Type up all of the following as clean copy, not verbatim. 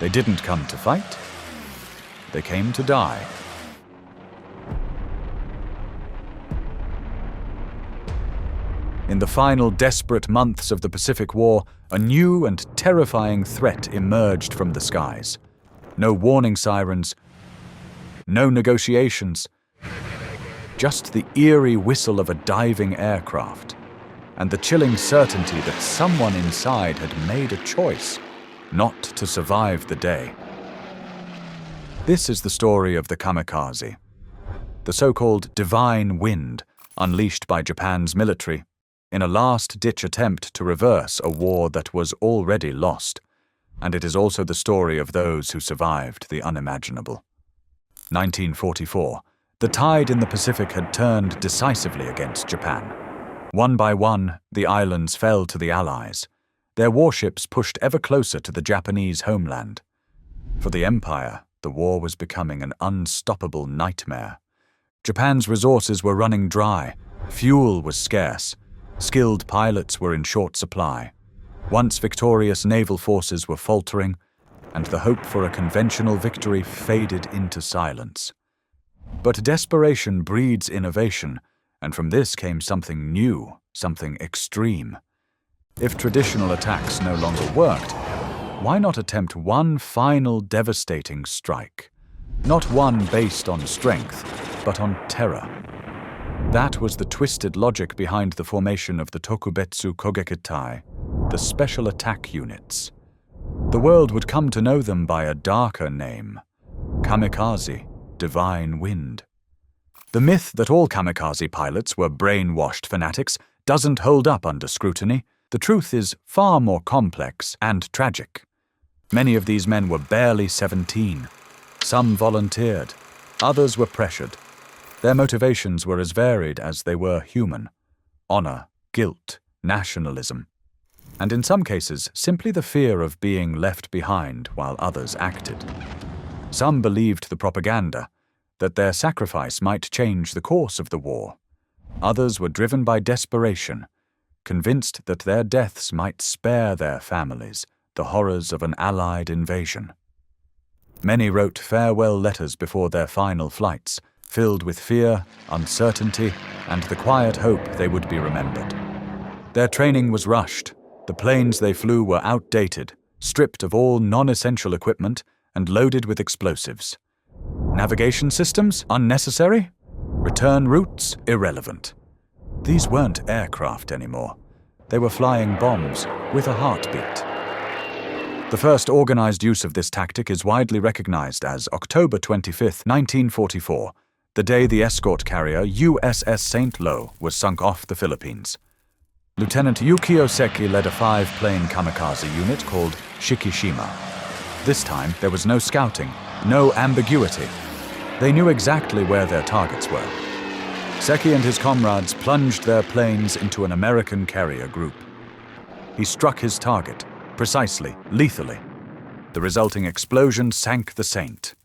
They didn't come to fight. They came to die. In the final desperate months of the Pacific War, a new and terrifying threat emerged from the skies. No warning sirens, no negotiations, just the eerie whistle of a diving aircraft, and the chilling certainty that someone inside had made a choice not to survive the day. This is the story of the kamikaze, the so-called divine wind unleashed by Japan's military in a last-ditch attempt to reverse a war that was already lost, and it is also the story of those who survived the unimaginable. 1944. The tide in the Pacific had turned decisively against Japan. One by one, the islands fell to the Allies. Their warships pushed ever closer to the Japanese homeland. For the Empire, the war was becoming an unstoppable nightmare. Japan's resources were running dry, fuel was scarce, skilled pilots were in short supply. Once victorious naval forces were faltering, and the hope for a conventional victory faded into silence. But desperation breeds innovation, and from this came something new, something extreme. If traditional attacks no longer worked, why not attempt one final devastating strike? Not one based on strength, but on terror. That was the twisted logic behind the formation of the Dokumentation, the Special Attack Units. The world would come to know them by a darker name: Kamikaze, Divine Wind. The myth that all kamikaze pilots were brainwashed fanatics doesn't hold up under scrutiny. The truth is far more complex and tragic. Many of these men were barely 17. Some volunteered, others were pressured. Their motivations were as varied as they were human: honor, guilt, nationalism, and in some cases simply the fear of being left behind while others acted. Some believed the propaganda, that their sacrifice might change the course of the war. Others were driven by desperation, convinced that their deaths might spare their families the horrors of an Allied invasion. Many wrote farewell letters before their final flights, filled with fear, uncertainty, and the quiet hope they would be remembered. Their training was rushed. The planes they flew were outdated, stripped of all non-essential equipment, and loaded with explosives. Navigation systems unnecessary? Return routes irrelevant. These weren't aircraft anymore. They were flying bombs with a heartbeat. The first organized use of this tactic is widely recognized as October 25, 1944, the day the escort carrier USS St. Lo was sunk off the Philippines. Lieutenant Yukio Seki led a 5-plane kamikaze unit called Shikishima. This time, there was no scouting, no ambiguity. They knew exactly where their targets were. Seki and his comrades plunged their planes into an American carrier group. He struck his target, precisely, lethally. The resulting explosion sank the Saint,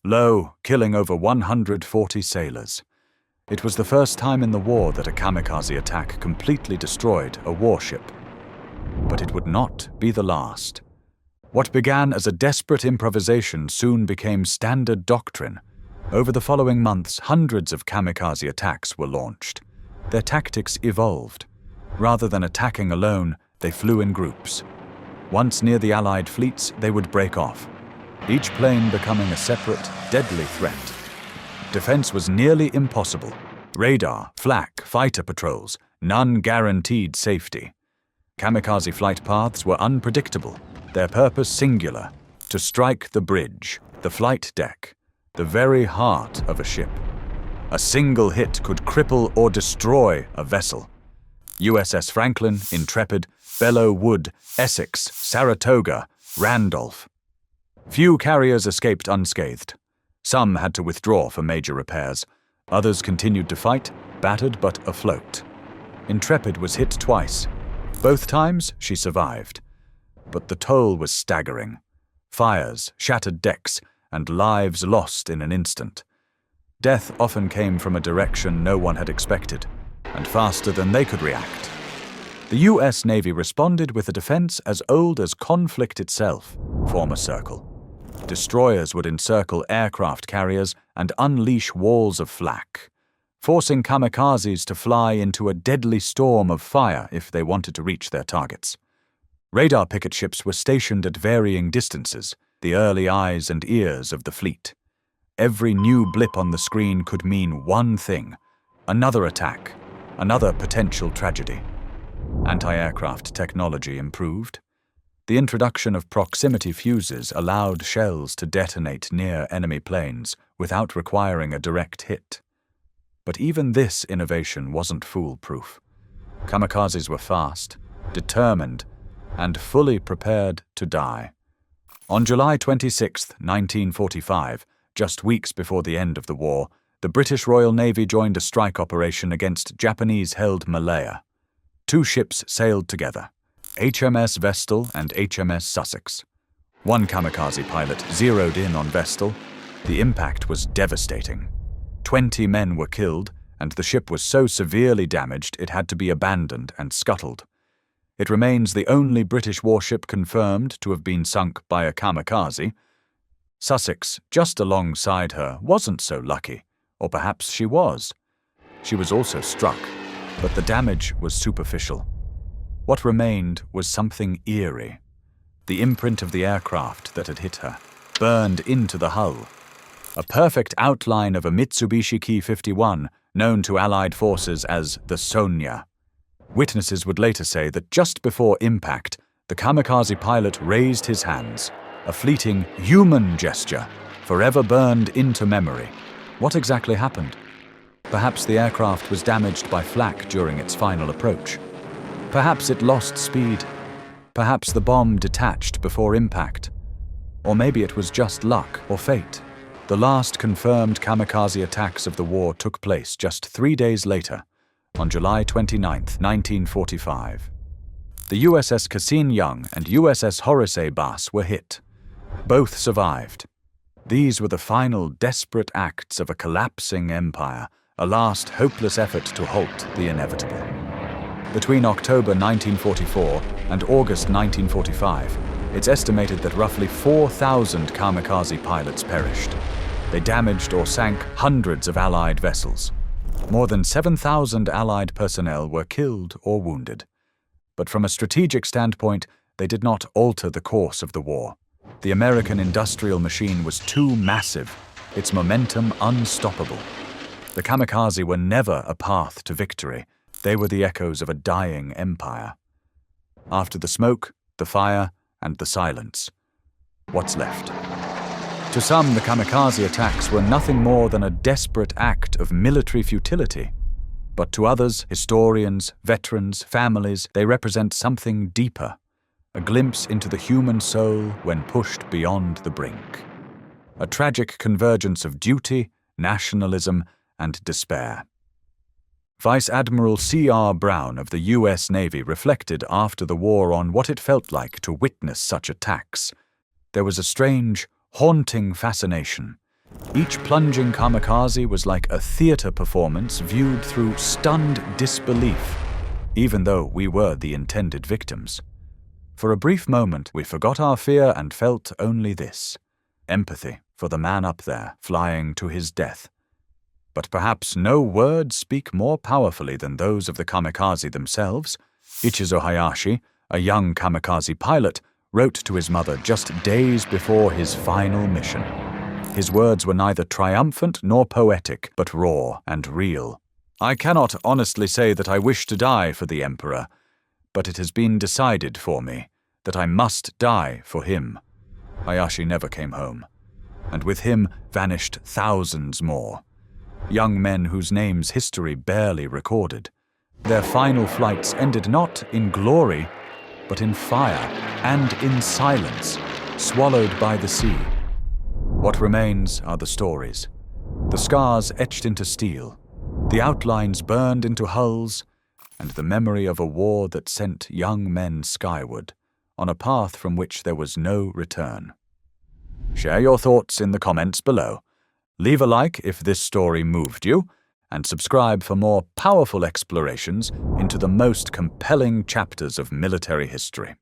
Lo killing over 140 sailors. It was the first time in the war that a kamikaze attack completely destroyed a warship. But it would not be the last. What began as a desperate improvisation soon became standard doctrine. Over the following months, hundreds of kamikaze attacks were launched. Their tactics evolved. Rather than attacking alone, they flew in groups. Once near the Allied fleets, they would break off, each plane becoming a separate, deadly threat. Defense was nearly impossible. Radar, flak, fighter patrols, none guaranteed safety. Kamikaze flight paths were unpredictable, their purpose singular: to strike the bridge, the flight deck, the very heart of a ship. A single hit could cripple or destroy a vessel. USS Franklin, Intrepid, Belleau Wood, Essex, Saratoga, Randolph. Few carriers escaped unscathed. Some had to withdraw for major repairs. Others continued to fight, battered but afloat. Intrepid was hit twice. Both times she survived. But the toll was staggering. Fires, shattered decks, and lives lost in an instant. Death often came from a direction no one had expected, and faster than they could react. The U.S. Navy responded with a defense as old as conflict itself: form a circle. Destroyers would encircle aircraft carriers and unleash walls of flak, forcing kamikazes to fly into a deadly storm of fire if they wanted to reach their targets. Radar picket ships were stationed at varying distances, the early eyes and ears of the fleet. Every new blip on the screen could mean one thing: another attack, another potential tragedy. Anti-aircraft technology improved. The introduction of proximity fuses allowed shells to detonate near enemy planes without requiring a direct hit. But even this innovation wasn't foolproof. Kamikazes were fast, determined, and fully prepared to die. On July 26, 1945, just weeks before the end of the war, the British Royal Navy joined a strike operation against Japanese-held Malaya. Two ships sailed together, HMS Vestal and HMS Sussex. One kamikaze pilot zeroed in on Vestal. The impact was devastating. 20 men were killed, and the ship was so severely damaged it had to be abandoned and scuttled. It remains the only British warship confirmed to have been sunk by a kamikaze. Sussex, just alongside her, wasn't so lucky, or perhaps she was. She was also struck, but the damage was superficial. What remained was something eerie. The imprint of the aircraft that had hit her, burned into the hull. A perfect outline of a Mitsubishi Ki-51, known to Allied forces as the Sonia. Witnesses would later say that just before impact, the kamikaze pilot raised his hands, a fleeting human gesture, forever burned into memory. What exactly happened? Perhaps the aircraft was damaged by flak during its final approach. Perhaps it lost speed. Perhaps the bomb detached before impact. Or maybe it was just luck or fate. The last confirmed kamikaze attacks of the war took place just 3 days later, on July 29, 1945. The USS Cassine Young and USS Horace Bass were hit. Both survived. These were the final desperate acts of a collapsing empire, a last hopeless effort to halt the inevitable. Between October 1944 and August 1945, it's estimated that roughly 4,000 kamikaze pilots perished. They damaged or sank hundreds of Allied vessels. More than 7,000 Allied personnel were killed or wounded. But from a strategic standpoint, they did not alter the course of the war. The American industrial machine was too massive, its momentum unstoppable. The kamikaze were never a path to victory. They were the echoes of a dying empire. After the smoke, the fire, and the silence, what's left? To some, the kamikaze attacks were nothing more than a desperate act of military futility. But to others, historians, veterans, families, they represent something deeper, a glimpse into the human soul when pushed beyond the brink. A tragic convergence of duty, nationalism, and despair. Vice Admiral C.R. Brown of the U.S. Navy reflected after the war on what it felt like to witness such attacks. There was a strange, haunting fascination. Each plunging kamikaze was like a theater performance viewed through stunned disbelief, even though we were the intended victims. For a brief moment, we forgot our fear and felt only this: empathy for the man up there, flying to his death. But perhaps no words speak more powerfully than those of the kamikaze themselves. Ichizo Hayashi, a young kamikaze pilot, wrote to his mother just days before his final mission. His words were neither triumphant nor poetic, but raw and real. "I cannot honestly say that I wish to die for the Emperor, but it has been decided for me that I must die for him." Hayashi never came home, and with him vanished thousands more. Young men whose names history barely recorded. Their final flights ended not in glory, but in fire and in silence, swallowed by the sea. What remains are the stories, the scars etched into steel, the outlines burned into hulls, and the memory of a war that sent young men skyward, on a path from which there was no return. Share your thoughts in the comments below. Leave a like if this story moved you, and subscribe for more powerful explorations into the most compelling chapters of military history.